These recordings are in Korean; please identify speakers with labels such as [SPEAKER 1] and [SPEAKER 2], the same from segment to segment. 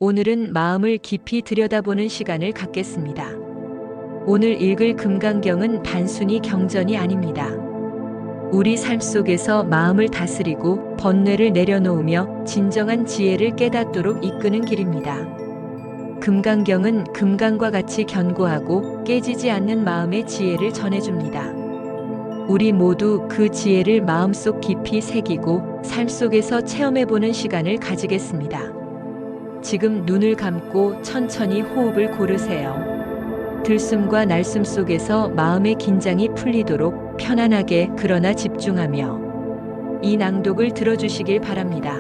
[SPEAKER 1] 오늘은 마음을 깊이 들여다보는 시간을 갖겠습니다. 오늘 읽을 금강경은 단순히 경전이 아닙니다. 우리 삶 속에서 마음을 다스리고 번뇌를 내려놓으며 진정한 지혜를 깨닫도록 이끄는 길입니다. 금강경은 금강과 같이 견고하고 깨지지 않는 마음의 지혜를 전해줍니다. 우리 모두 그 지혜를 마음속 깊이 새기고 삶 속에서 체험해보는 시간을 가지겠습니다. 지금 눈을 감고 천천히 호흡을 고르세요. 들숨과 날숨 속에서 마음의 긴장이 풀리도록 편안하게 그러나 집중하며 이 낭독을 들어주시길 바랍니다.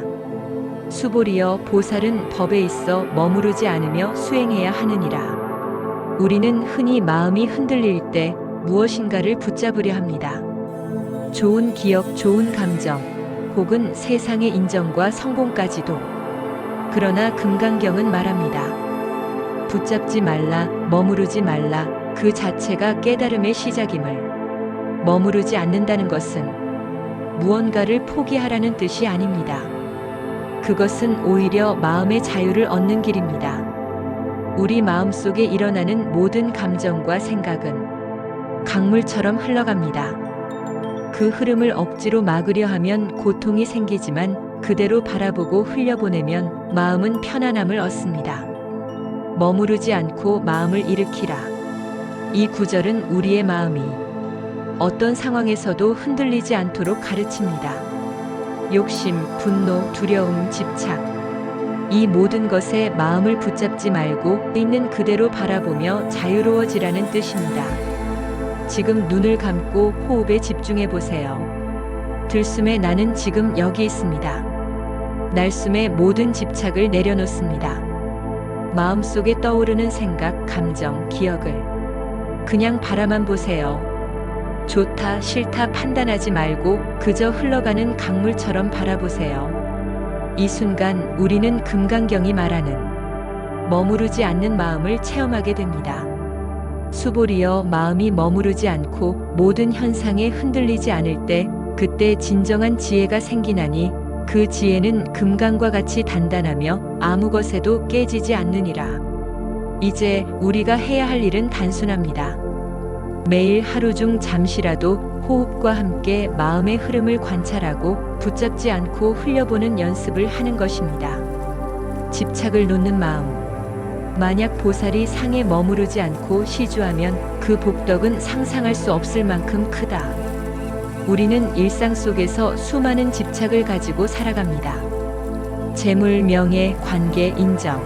[SPEAKER 1] 수보리여, 보살은 법에 있어 머무르지 않으며 수행해야 하느니라. 우리는 흔히 마음이 흔들릴 때 무엇인가를 붙잡으려 합니다. 좋은 기억, 좋은 감정, 혹은 세상의 인정과 성공까지도. 그러나 금강경은 말합니다. 붙잡지 말라, 머무르지 말라. 그 자체가 깨달음의 시작임을. 머무르지 않는다는 것은 무언가를 포기하라는 뜻이 아닙니다. 그것은 오히려 마음의 자유를 얻는 길입니다. 우리 마음속에 일어나는 모든 감정과 생각은 강물처럼 흘러갑니다. 그 흐름을 억지로 막으려 하면 고통이 생기지만 그대로 바라보고 흘려보내면 마음은 편안함을 얻습니다. 머무르지 않고 마음을 일으키라. 이 구절은 우리의 마음이 어떤 상황에서도 흔들리지 않도록 가르칩니다. 욕심, 분노, 두려움, 집착, 이 모든 것에 마음을 붙잡지 말고 있는 그대로 바라보며 자유로워지라는 뜻입니다. 지금 눈을 감고 호흡에 집중해 보세요. 들숨에 나는 지금 여기 있습니다. 날숨에 모든 집착을 내려놓습니다. 마음속에 떠오르는 생각, 감정, 기억을 그냥 바라만 보세요. 좋다, 싫다 판단하지 말고 그저 흘러가는 강물처럼 바라보세요. 이 순간 우리는 금강경이 말하는 머무르지 않는 마음을 체험하게 됩니다. 수보리여, 마음이 머무르지 않고 모든 현상에 흔들리지 않을 때 그때 진정한 지혜가 생기나니 그 지혜는 금강과 같이 단단하며 아무 것에도 깨지지 않느니라. 이제 우리가 해야 할 일은 단순합니다. 매일 하루 중 잠시라도 호흡과 함께 마음의 흐름을 관찰하고 붙잡지 않고 흘려보는 연습을 하는 것입니다. 집착을 놓는 마음. 만약 보살이 상에 머무르지 않고 시주하면 그 복덕은 상상할 수 없을 만큼 크다. 우리는 일상 속에서 수많은 집착을 가지고 살아갑니다. 재물, 명예, 관계, 인정.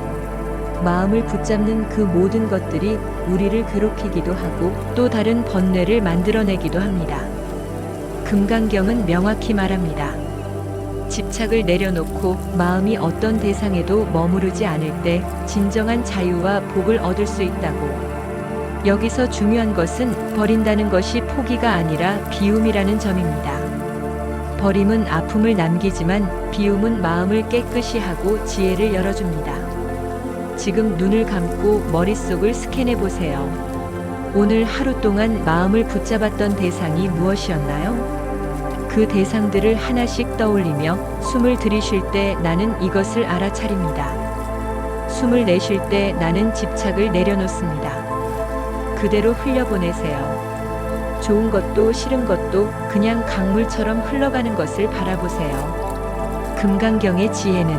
[SPEAKER 1] 마음을 붙잡는 그 모든 것들이 우리를 괴롭히기도 하고 또 다른 번뇌를 만들어내기도 합니다. 금강경은 명확히 말합니다. 집착을 내려놓고 마음이 어떤 대상에도 머무르지 않을 때 진정한 자유와 복을 얻을 수 있다고. 여기서 중요한 것은 버린다는 것이 포기가 아니라 비움이라는 점입니다. 버림은 아픔을 남기지만 비움은 마음을 깨끗이 하고 지혜를 열어줍니다. 지금 눈을 감고 머릿속을 스캔해 보세요. 오늘 하루 동안 마음을 붙잡았던 대상이 무엇이었나요? 그 대상들을 하나씩 떠올리며 숨을 들이쉴 때 나는 이것을 알아차립니다. 숨을 내쉴 때 나는 집착을 내려놓습니다. 그대로 흘려보내세요. 좋은 것도 싫은 것도 그냥 강물처럼 흘러가는 것을 바라보세요. 금강경의 지혜는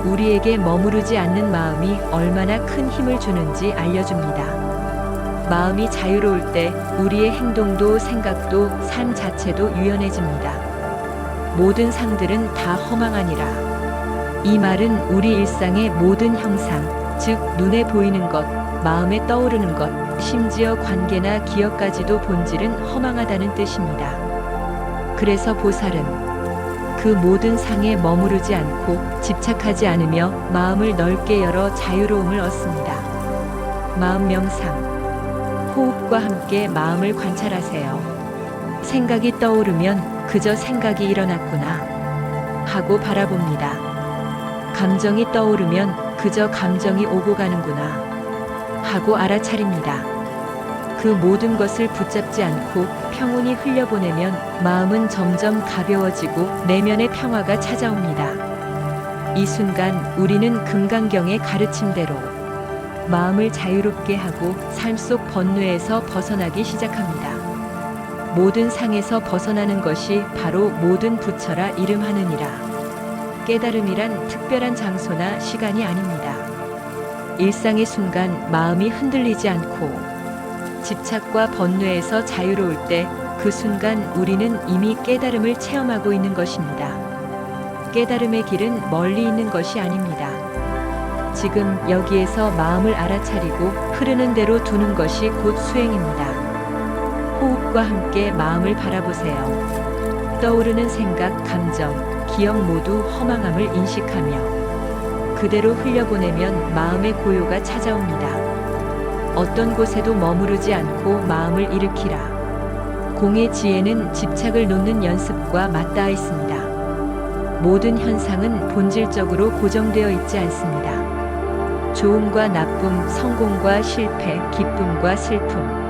[SPEAKER 1] 우리에게 머무르지 않는 마음이 얼마나 큰 힘을 주는지 알려줍니다. 마음이 자유로울 때 우리의 행동도 생각도 삶 자체도 유연해집니다. 모든 상들은 다 허망하니라. 이 말은 우리 일상의 모든 형상, 즉 눈에 보이는 것, 마음에 떠오르는 것, 심지어 관계나 기억까지도 본질은 허망하다는 뜻입니다. 그래서 보살은 그 모든 상에 머무르지 않고 집착하지 않으며 마음을 넓게 열어 자유로움을 얻습니다. 마음 명상. 호흡과 함께 마음을 관찰하세요. 생각이 떠오르면 그저 생각이 일어났구나 하고 바라봅니다. 감정이 떠오르면 그저 감정이 오고 가는구나 하고 알아차립니다. 그 모든 것을 붙잡지 않고 평온히 흘려보내면 마음은 점점 가벼워지고 내면의 평화가 찾아옵니다. 이 순간 우리는 금강경의 가르침대로 마음을 자유롭게 하고 삶 속 번뇌에서 벗어나기 시작합니다. 모든 상에서 벗어나는 것이 바로 모든 부처라 이름하느니라. 깨달음이란 특별한 장소나 시간이 아닙니다. 일상의 순간 마음이 흔들리지 않고 집착과 번뇌에서 자유로울 때 그 순간 우리는 이미 깨달음을 체험하고 있는 것입니다. 깨달음의 길은 멀리 있는 것이 아닙니다. 지금 여기에서 마음을 알아차리고 흐르는 대로 두는 것이 곧 수행입니다. 호흡과 함께 마음을 바라보세요. 떠오르는 생각, 감정, 기억 모두 허망함을 인식하며 그대로 흘려보내면 마음의 고요가 찾아옵니다. 어떤 곳에도 머무르지 않고 마음을 일으키라. 공의 지혜는 집착을 놓는 연습과 맞닿아 있습니다. 모든 현상은 본질적으로 고정되어 있지 않습니다. 좋음과 나쁨, 성공과 실패, 기쁨과 슬픔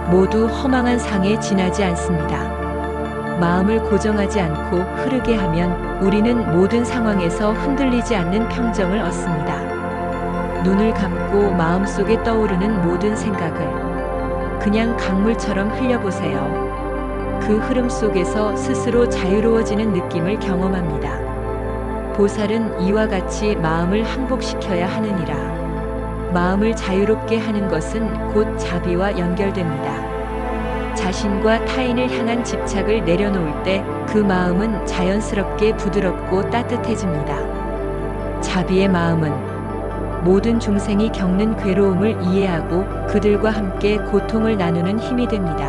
[SPEAKER 1] 모두 허망한 상에 지나지 않습니다. 마음을 고정하지 않고 흐르게 하면 우리는 모든 상황에서 흔들리지 않는 평정을 얻습니다. 눈을 감고 마음속에 떠오르는 모든 생각을 그냥 강물처럼 흘려보세요. 그 흐름 속에서 스스로 자유로워지는 느낌을 경험합니다. 보살은 이와 같이 마음을 항복시켜야 하느니라. 마음을 자유롭게 하는 것은 곧 자비와 연결됩니다. 자신과 타인을 향한 집착을 내려놓을 때 그 마음은 자연스럽게 부드럽고 따뜻해집니다. 자비의 마음은 모든 중생이 겪는 괴로움을 이해하고 그들과 함께 고통을 나누는 힘이 됩니다.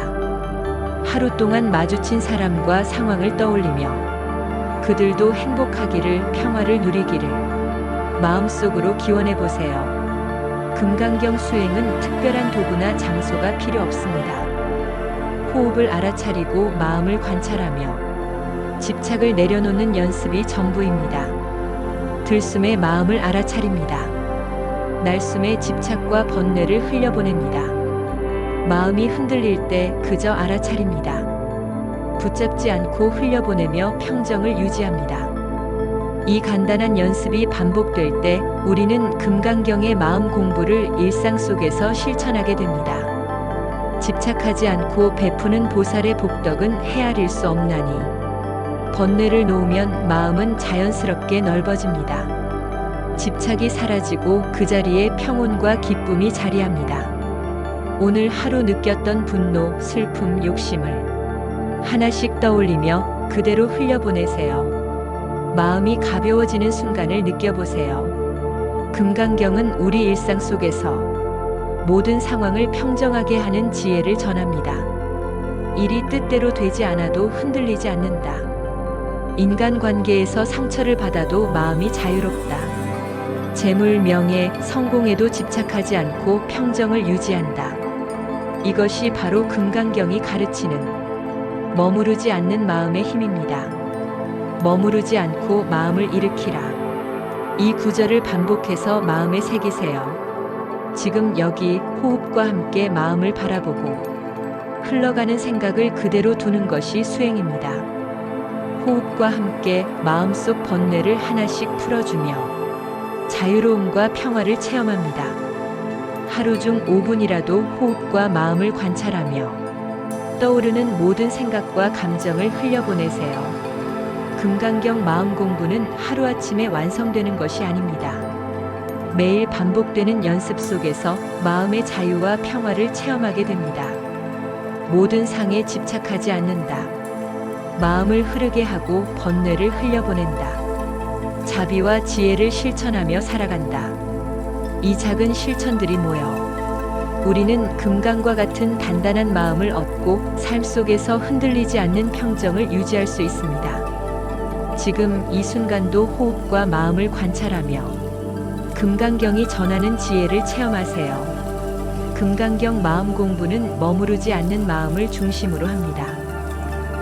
[SPEAKER 1] 하루 동안 마주친 사람과 상황을 떠올리며 그들도 행복하기를, 평화를 누리기를 마음속으로 기원해 보세요. 금강경 수행은 특별한 도구나 장소가 필요 없습니다. 호흡을 알아차리고 마음을 관찰하며 집착을 내려놓는 연습이 전부입니다. 들숨에 마음을 알아차립니다. 날숨에 집착과 번뇌를 흘려보냅니다. 마음이 흔들릴 때 그저 알아차립니다. 붙잡지 않고 흘려보내며 평정을 유지합니다. 이 간단한 연습이 반복될 때 우리는 금강경의 마음 공부를 일상 속에서 실천하게 됩니다. 집착하지 않고 베푸는 보살의 복덕은 헤아릴 수 없나니 번뇌를 놓으면 마음은 자연스럽게 넓어집니다. 집착이 사라지고 그 자리에 평온과 기쁨이 자리합니다. 오늘 하루 느꼈던 분노, 슬픔, 욕심을 하나씩 떠올리며 그대로 흘려보내세요. 마음이 가벼워지는 순간을 느껴보세요. 금강경은 우리 일상 속에서 모든 상황을 평정하게 하는 지혜를 전합니다. 일이 뜻대로 되지 않아도 흔들리지 않는다. 인간관계에서 상처를 받아도 마음이 자유롭다. 재물, 명예, 성공에도 집착하지 않고 평정을 유지한다. 이것이 바로 금강경이 가르치는 머무르지 않는 마음의 힘입니다. 머무르지 않고 마음을 일으키라. 이 구절을 반복해서 마음에 새기세요. 지금 여기 호흡과 함께 마음을 바라보고 흘러가는 생각을 그대로 두는 것이 수행입니다. 호흡과 함께 마음속 번뇌를 하나씩 풀어주며 자유로움과 평화를 체험합니다. 하루 중 5분이라도 호흡과 마음을 관찰하며 떠오르는 모든 생각과 감정을 흘려보내세요. 금강경 마음 공부는 하루아침에 완성되는 것이 아닙니다. 매일 반복되는 연습 속에서 마음의 자유와 평화를 체험하게 됩니다. 모든 상에 집착하지 않는다. 마음을 흐르게 하고 번뇌를 흘려보낸다. 자비와 지혜를 실천하며 살아간다. 이 작은 실천들이 모여 우리는 금강과 같은 단단한 마음을 얻고 삶 속에서 흔들리지 않는 평정을 유지할 수 있습니다. 지금 이 순간도 호흡과 마음을 관찰하며 금강경이 전하는 지혜를 체험하세요. 금강경 마음 공부는 머무르지 않는 마음을 중심으로 합니다.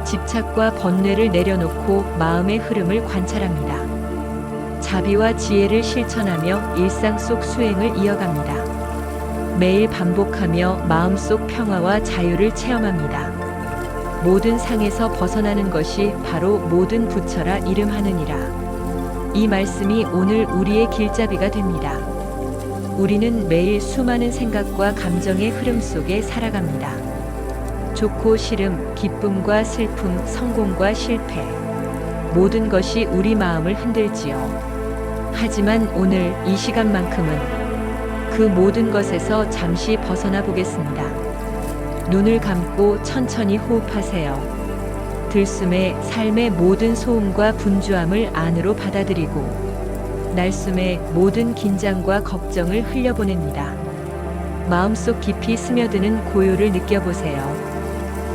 [SPEAKER 1] 집착과 번뇌를 내려놓고 마음의 흐름을 관찰합니다. 자비와 지혜를 실천하며 일상 속 수행을 이어갑니다. 매일 반복하며 마음속 평화와 자유를 체험합니다. 모든 상에서 벗어나는 것이 바로 모든 부처라 이름하느니라. 이 말씀이 오늘 우리의 길잡이가 됩니다. 우리는 매일 수많은 생각과 감정의 흐름 속에 살아갑니다. 좋고 싫음, 기쁨과 슬픔, 성공과 실패. 모든 것이 우리 마음을 흔들지요. 하지만 오늘 이 시간만큼은 그 모든 것에서 잠시 벗어나 보겠습니다. 눈을 감고 천천히 호흡하세요. 들숨에 삶의 모든 소음과 분주함을 안으로 받아들이고 날숨에 모든 긴장과 걱정을 흘려보냅니다. 마음속 깊이 스며드는 고요를 느껴보세요.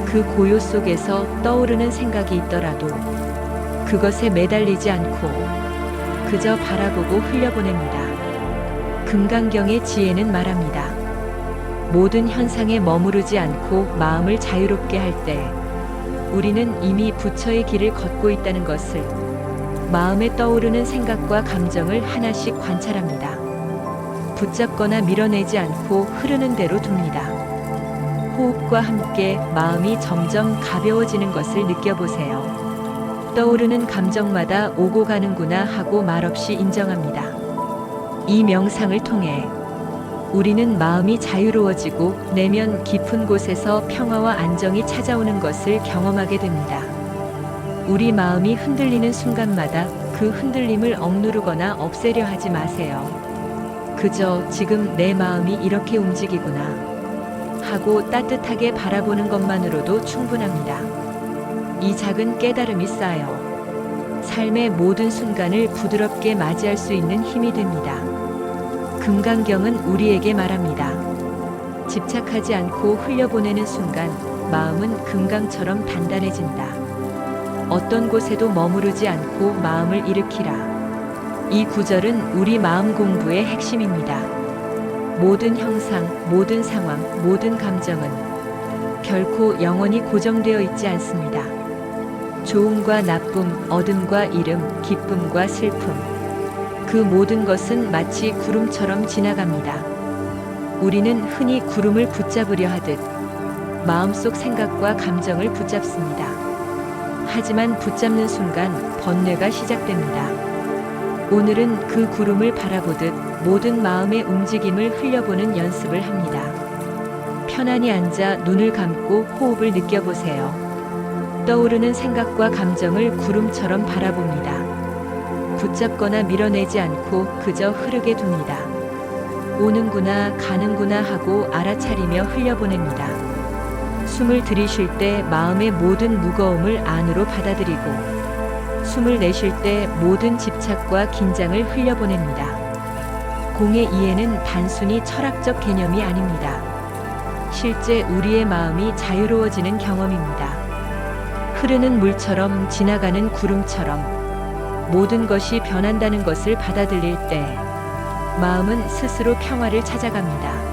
[SPEAKER 1] 그 고요 속에서 떠오르는 생각이 있더라도 그것에 매달리지 않고 그저 바라보고 흘려보냅니다. 금강경의 지혜는 말합니다. 모든 현상에 머무르지 않고 마음을 자유롭게 할 때 우리는 이미 부처의 길을 걷고 있다는 것을 마음에 떠오르는 생각과 감정을 하나씩 관찰합니다. 붙잡거나 밀어내지 않고 흐르는 대로 둡니다. 호흡과 함께 마음이 점점 가벼워지는 것을 느껴보세요. 떠오르는 감정마다 오고 가는구나 하고 말없이 인정합니다. 이 명상을 통해 우리는 마음이 자유로워지고 내면 깊은 곳에서 평화와 안정이 찾아오는 것을 경험하게 됩니다. 우리 마음이 흔들리는 순간마다 그 흔들림을 억누르거나 없애려 하지 마세요. 그저 지금 내 마음이 이렇게 움직이구나 하고 따뜻하게 바라보는 것만으로도 충분합니다. 이 작은 깨달음이 쌓여 삶의 모든 순간을 부드럽게 맞이할 수 있는 힘이 됩니다. 금강경은 우리에게 말합니다. 집착하지 않고 흘려보내는 순간 마음은 금강처럼 단단해진다. 어떤 곳에도 머무르지 않고 마음을 일으키라. 이 구절은 우리 마음 공부의 핵심입니다. 모든 형상, 모든 상황, 모든 감정은 결코 영원히 고정되어 있지 않습니다. 좋음과 나쁨, 어둠과 이름, 기쁨과 슬픔. 그 모든 것은 마치 구름처럼 지나갑니다. 우리는 흔히 구름을 붙잡으려 하듯 마음속 생각과 감정을 붙잡습니다. 하지만 붙잡는 순간 번뇌가 시작됩니다. 오늘은 그 구름을 바라보듯 모든 마음의 움직임을 흘려보는 연습을 합니다. 편안히 앉아 눈을 감고 호흡을 느껴보세요. 떠오르는 생각과 감정을 구름처럼 바라봅니다. 붙잡거나 밀어내지 않고 그저 흐르게 둡니다. 오는구나 가는구나 하고 알아차리며 흘려보냅니다. 숨을 들이쉴 때 마음의 모든 무거움을 안으로 받아들이고 숨을 내쉴 때 모든 집착과 긴장을 흘려보냅니다. 공의 이해는 단순히 철학적 개념이 아닙니다. 실제 우리의 마음이 자유로워지는 경험입니다. 흐르는 물처럼 지나가는 구름처럼 모든 것이 변한다는 것을 받아들일 때 마음은 스스로 평화를 찾아갑니다.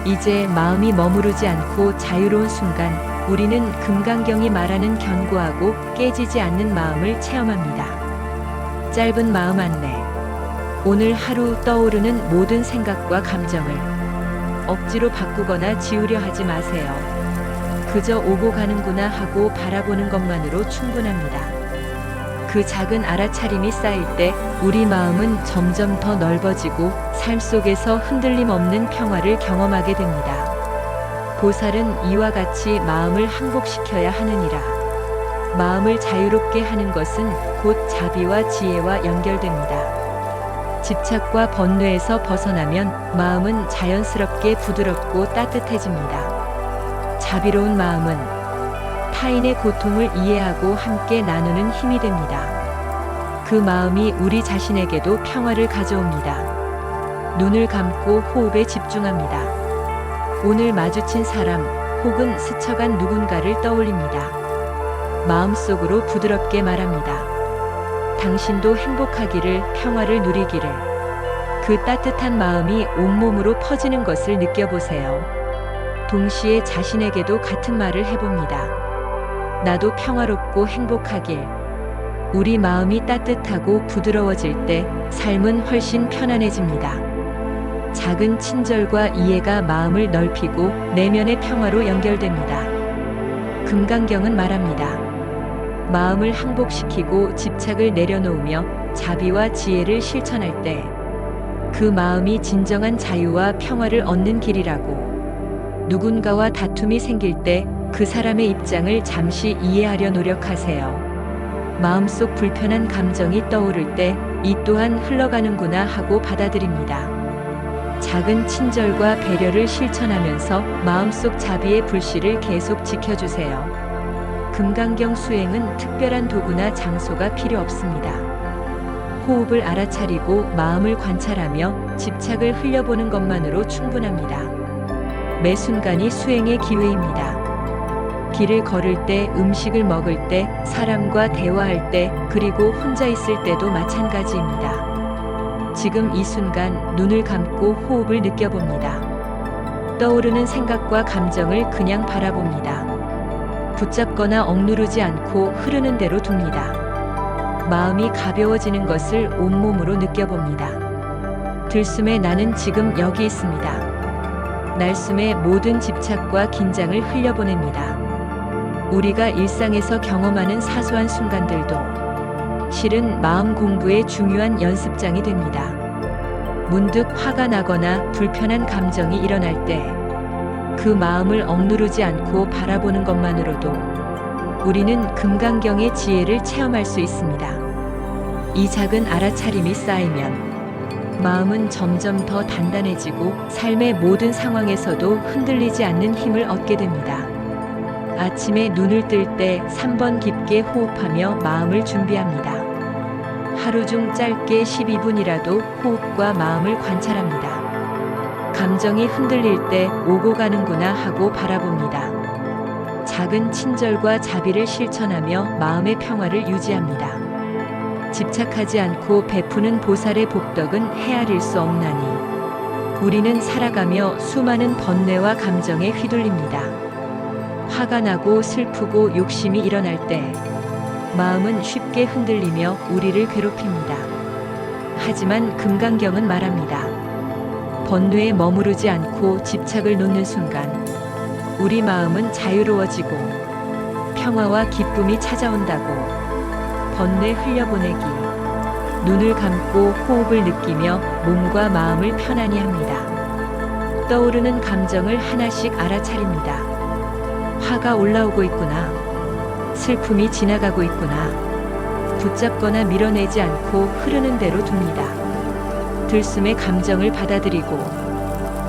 [SPEAKER 1] 이제 마음이 머무르지 않고 자유로운 순간 우리는 금강경이 말하는 견고하고 깨지지 않는 마음을 체험합니다. 짧은 마음 안내. 오늘 하루 떠오르는 모든 생각과 감정을 억지로 바꾸거나 지우려 하지 마세요. 그저 오고 가는구나 하고 바라보는 것만으로 충분합니다. 그 작은 알아차림이 쌓일 때 우리 마음은 점점 더 넓어지고 삶 속에서 흔들림 없는 평화를 경험하게 됩니다. 보살은 이와 같이 마음을 항복시켜야 하느니라. 마음을 자유롭게 하는 것은 곧 자비와 지혜와 연결됩니다. 집착과 번뇌에서 벗어나면 마음은 자연스럽게 부드럽고 따뜻해집니다. 자비로운 마음은 타인의 고통을 이해하고 함께 나누는 힘이 됩니다. 그 마음이 우리 자신에게도 평화를 가져옵니다. 눈을 감고 호흡에 집중합니다. 오늘 마주친 사람 혹은 스쳐간 누군가를 떠올립니다. 마음속으로 부드럽게 말합니다. 당신도 행복하기를, 평화를 누리기를. 그 따뜻한 마음이 온몸으로 퍼지는 것을 느껴보세요. 동시에 자신에게도 같은 말을 해봅니다. 나도 평화롭고 행복하길. 우리 마음이 따뜻하고 부드러워질 때 삶은 훨씬 편안해집니다. 작은 친절과 이해가 마음을 넓히고 내면의 평화로 연결됩니다. 금강경은 말합니다. 마음을 항복시키고 집착을 내려놓으며 자비와 지혜를 실천할 때 그 마음이 진정한 자유와 평화를 얻는 길이라고. 누군가와 다툼이 생길 때 그 사람의 입장을 잠시 이해하려 노력하세요. 마음속 불편한 감정이 떠오를 때 이 또한 흘러가는구나 하고 받아들입니다. 작은 친절과 배려를 실천하면서 마음속 자비의 불씨를 계속 지켜주세요. 금강경 수행은 특별한 도구나 장소가 필요 없습니다. 호흡을 알아차리고 마음을 관찰하며 집착을 흘려보는 것만으로 충분합니다. 매 순간이 수행의 기회입니다. 길을 걸을 때, 음식을 먹을 때, 사람과 대화할 때, 그리고 혼자 있을 때도 마찬가지입니다. 지금 이 순간 눈을 감고 호흡을 느껴봅니다. 떠오르는 생각과 감정을 그냥 바라봅니다. 붙잡거나 억누르지 않고 흐르는 대로 둡니다. 마음이 가벼워지는 것을 온몸으로 느껴봅니다. 들숨에 나는 지금 여기 있습니다. 날숨에 모든 집착과 긴장을 흘려보냅니다. 우리가 일상에서 경험하는 사소한 순간들도 실은 마음 공부의 중요한 연습장이 됩니다. 문득 화가 나거나 불편한 감정이 일어날 때 그 마음을 억누르지 않고 바라보는 것만으로도 우리는 금강경의 지혜를 체험할 수 있습니다. 이 작은 알아차림이 쌓이면 마음은 점점 더 단단해지고 삶의 모든 상황에서도 흔들리지 않는 힘을 얻게 됩니다. 아침에 눈을 뜰 때 3번 깊게 호흡하며 마음을 준비합니다. 하루 중 짧게 12분이라도 호흡과 마음을 관찰합니다. 감정이 흔들릴 때 오고 가는구나 하고 바라봅니다. 작은 친절과 자비를 실천하며 마음의 평화를 유지합니다. 집착하지 않고 베푸는 보살의 복덕은 헤아릴 수 없나니 우리는 살아가며 수많은 번뇌와 감정에 휘둘립니다. 화가 나고 슬프고 욕심이 일어날 때 마음은 쉽게 흔들리며 우리를 괴롭힙니다. 하지만 금강경은 말합니다. 번뇌에 머무르지 않고 집착을 놓는 순간 우리 마음은 자유로워지고 평화와 기쁨이 찾아온다고. 번뇌 흘려보내기. 눈을 감고 호흡을 느끼며 몸과 마음을 편안히 합니다. 떠오르는 감정을 하나씩 알아차립니다. 화가 올라오고 있구나. 슬픔이 지나가고 있구나. 붙잡거나 밀어내지 않고 흐르는 대로 둡니다. 들숨의 감정을 받아들이고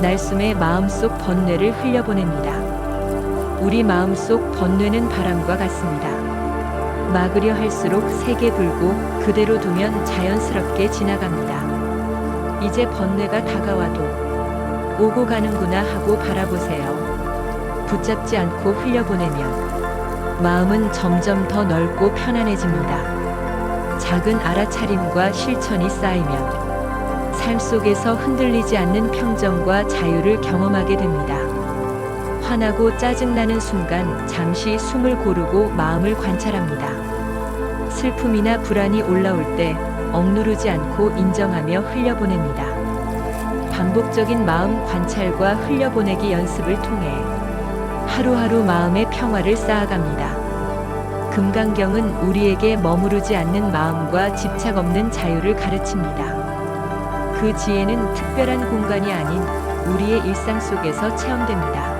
[SPEAKER 1] 날숨의 마음속 번뇌를 흘려보냅니다. 우리 마음속 번뇌는 바람과 같습니다. 막으려 할수록 세게 불고 그대로 두면 자연스럽게 지나갑니다. 이제 번뇌가 다가와도 오고 가는구나 하고 바라보세요. 붙잡지 않고 흘려보내면 마음은 점점 더 넓고 편안해집니다. 작은 알아차림과 실천이 쌓이면 삶 속에서 흔들리지 않는 평정과 자유를 경험하게 됩니다. 화나고 짜증나는 순간 잠시 숨을 고르고 마음을 관찰합니다. 슬픔이나 불안이 올라올 때 억누르지 않고 인정하며 흘려보냅니다. 반복적인 마음 관찰과 흘려보내기 연습을 통해 하루하루 마음의 평화를 쌓아갑니다. 금강경은 우리에게 머무르지 않는 마음과 집착 없는 자유를 가르칩니다. 그 지혜는 특별한 공간이 아닌 우리의 일상 속에서 체험됩니다.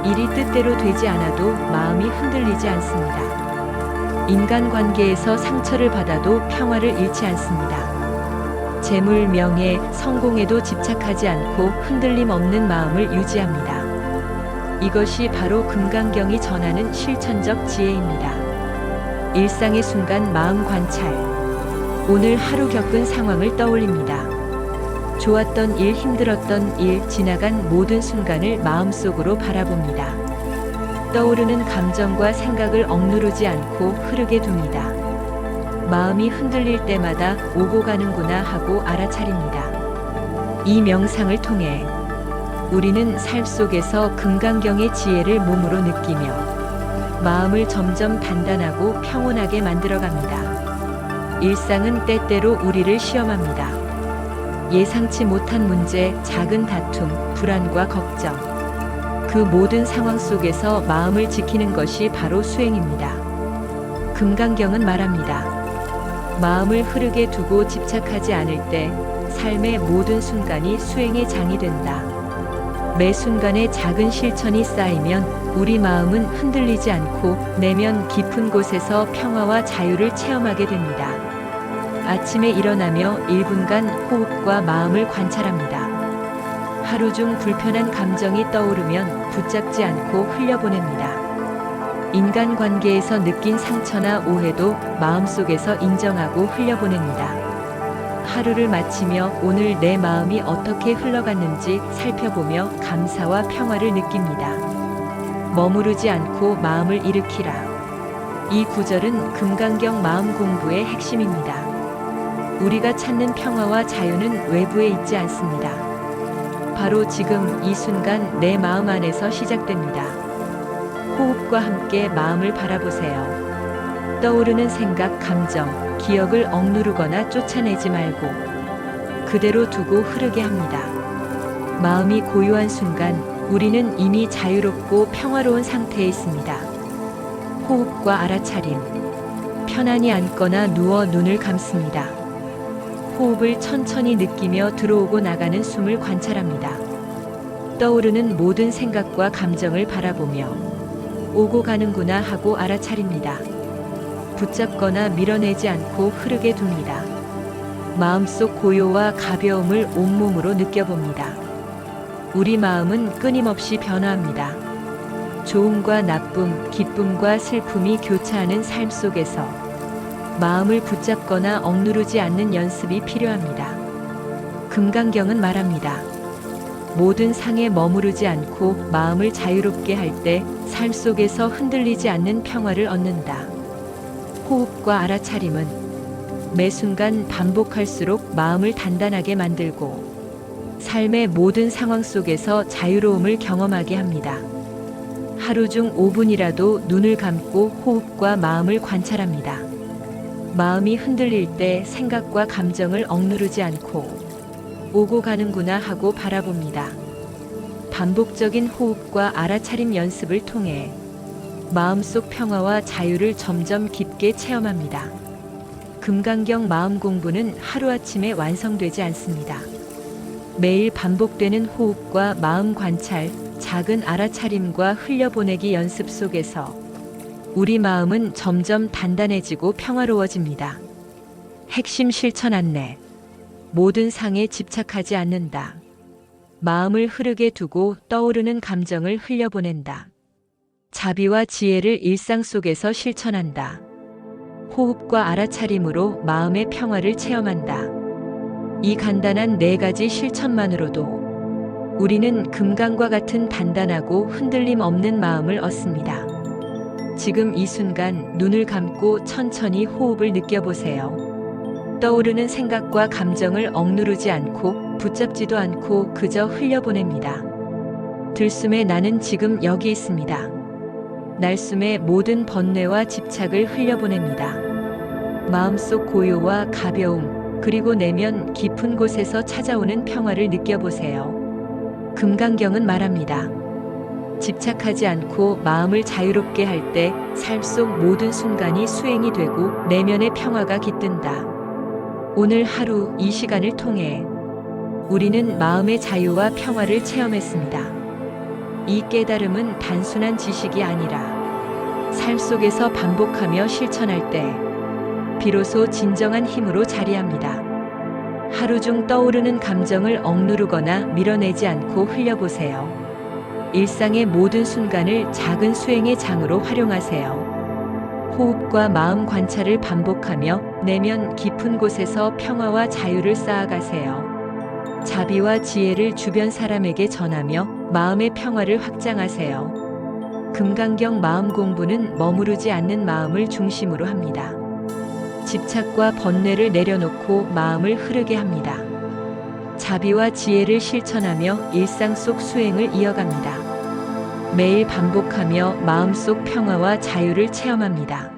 [SPEAKER 1] 일이 뜻대로 되지 않아도 마음이 흔들리지 않습니다. 인간관계에서 상처를 받아도 평화를 잃지 않습니다. 재물, 명예, 성공에도 집착하지 않고 흔들림 없는 마음을 유지합니다. 이것이 바로 금강경이 전하는 실천적 지혜입니다. 일상의 순간 마음 관찰. 오늘 하루 겪은 상황을 떠올립니다. 좋았던 일, 힘들었던 일, 지나간 모든 순간을 마음속으로 바라봅니다. 떠오르는 감정과 생각을 억누르지 않고 흐르게 둡니다. 마음이 흔들릴 때마다 오고 가는구나 하고 알아차립니다. 이 명상을 통해 우리는 삶 속에서 금강경의 지혜를 몸으로 느끼며 마음을 점점 단단하고 평온하게 만들어갑니다. 일상은 때때로 우리를 시험합니다. 예상치 못한 문제, 작은 다툼, 불안과 걱정. 그 모든 상황 속에서 마음을 지키는 것이 바로 수행입니다. 금강경은 말합니다. 마음을 흐르게 두고 집착하지 않을 때 삶의 모든 순간이 수행의 장이 된다. 매 순간의 작은 실천이 쌓이면 우리 마음은 흔들리지 않고 내면 깊은 곳에서 평화와 자유를 체험하게 됩니다. 아침에 일어나며 1분간 호흡과 마음을 관찰합니다. 하루 중 불편한 감정이 떠오르면 붙잡지 않고 흘려보냅니다. 인간관계에서 느낀 상처나 오해도 마음속에서 인정하고 흘려보냅니다. 하루를 마치며 오늘 내 마음이 어떻게 흘러갔는지 살펴보며 감사와 평화를 느낍니다. 머무르지 않고 마음을 일으키라. 이 구절은 금강경 마음 공부의 핵심입니다. 우리가 찾는 평화와 자유는 외부에 있지 않습니다. 바로 지금 이 순간 내 마음 안에서 시작됩니다. 호흡과 함께 마음을 바라보세요. 떠오르는 생각, 감정, 기억을 억누르거나 쫓아내지 말고 그대로 두고 흐르게 합니다. 마음이 고요한 순간 우리는 이미 자유롭고 평화로운 상태에 있습니다. 호흡과 알아차림. 편안히 앉거나 누워 눈을 감습니다. 호흡을 천천히 느끼며 들어오고 나가는 숨을 관찰합니다. 떠오르는 모든 생각과 감정을 바라보며 오고 가는구나 하고 알아차립니다. 붙잡거나 밀어내지 않고 흐르게 둡니다. 마음속 고요와 가벼움을 온몸으로 느껴봅니다. 우리 마음은 끊임없이 변화합니다. 좋음과 나쁨, 기쁨과 슬픔이 교차하는 삶 속에서 마음을 붙잡거나 억누르지 않는 연습이 필요합니다. 금강경은 말합니다. 모든 상에 머무르지 않고 마음을 자유롭게 할 때 삶 속에서 흔들리지 않는 평화를 얻는다. 호흡과 알아차림은 매 순간 반복할수록 마음을 단단하게 만들고 삶의 모든 상황 속에서 자유로움을 경험하게 합니다. 하루 중 5분이라도 눈을 감고 호흡과 마음을 관찰합니다. 마음이 흔들릴 때 생각과 감정을 억누르지 않고 오고 가는구나 하고 바라봅니다. 반복적인 호흡과 알아차림 연습을 통해 마음속 평화와 자유를 점점 깊게 체험합니다. 금강경 마음 공부는 하루아침에 완성되지 않습니다. 매일 반복되는 호흡과 마음 관찰, 작은 알아차림과 흘려보내기 연습 속에서 우리 마음은 점점 단단해지고 평화로워집니다. 핵심 실천 안내. 모든 상에 집착하지 않는다. 마음을 흐르게 두고 떠오르는 감정을 흘려보낸다. 자비와 지혜를 일상 속에서 실천한다. 호흡과 알아차림으로 마음의 평화를 체험한다. 이 간단한 4가지 실천만으로도 우리는 금강과 같은 단단하고 흔들림 없는 마음을 얻습니다. 지금 이 순간 눈을 감고 천천히 호흡을 느껴보세요. 떠오르는 생각과 감정을 억누르지 않고 붙잡지도 않고 그저 흘려보냅니다. 들숨에 나는 지금 여기 있습니다. 날숨에 모든 번뇌와 집착을 흘려보냅니다. 마음속 고요와 가벼움, 그리고 내면 깊은 곳에서 찾아오는 평화를 느껴보세요. 금강경은 말합니다. 집착하지 않고 마음을 자유롭게 할 때 삶 속 모든 순간이 수행이 되고 내면의 평화가 깃든다. 오늘 하루 이 시간을 통해 우리는 마음의 자유와 평화를 체험했습니다. 이 깨달음은 단순한 지식이 아니라 삶 속에서 반복하며 실천할 때 비로소 진정한 힘으로 자리합니다. 하루 중 떠오르는 감정을 억누르거나 밀어내지 않고 흘려보세요. 일상의 모든 순간을 작은 수행의 장으로 활용하세요. 호흡과 마음 관찰을 반복하며 내면 깊은 곳에서 평화와 자유를 쌓아가세요. 자비와 지혜를 주변 사람에게 전하며 마음의 평화를 확장하세요. 금강경 마음 공부는 머무르지 않는 마음을 중심으로 합니다. 집착과 번뇌를 내려놓고 마음을 흐르게 합니다. 자비와 지혜를 실천하며 일상 속 수행을 이어갑니다. 매일 반복하며 마음속 평화와 자유를 체험합니다.